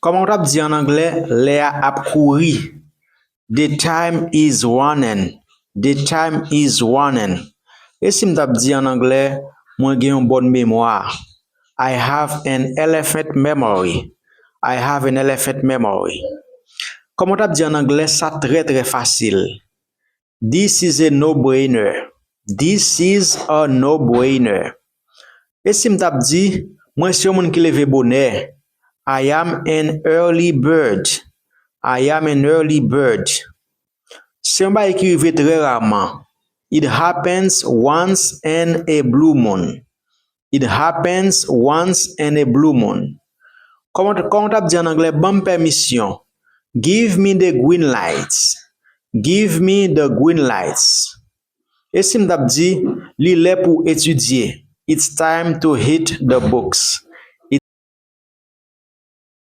Comment on dit en anglais, Léa a couru. The time is running. The time is running. Et si m'tap dit en anglais, moi j'ai une bonne mémoire. I have an elephant memory. I have an elephant memory. Comment on dit en anglais, ça très facile. This is a no-brainer. This is a no-brainer. Et si m'tap dit, moi c'est un monde qui lève bonheur. I am an early bird. I am an early bird. C'est un bail qui arrive très rarement. It happens once in a blue moon. It happens once in a blue moon. Comment on dit en anglais, bonne permission. Give me the green lights. Give me the green lights. Et si m'tap dit, li lè pour étudier. It's time to hit the books.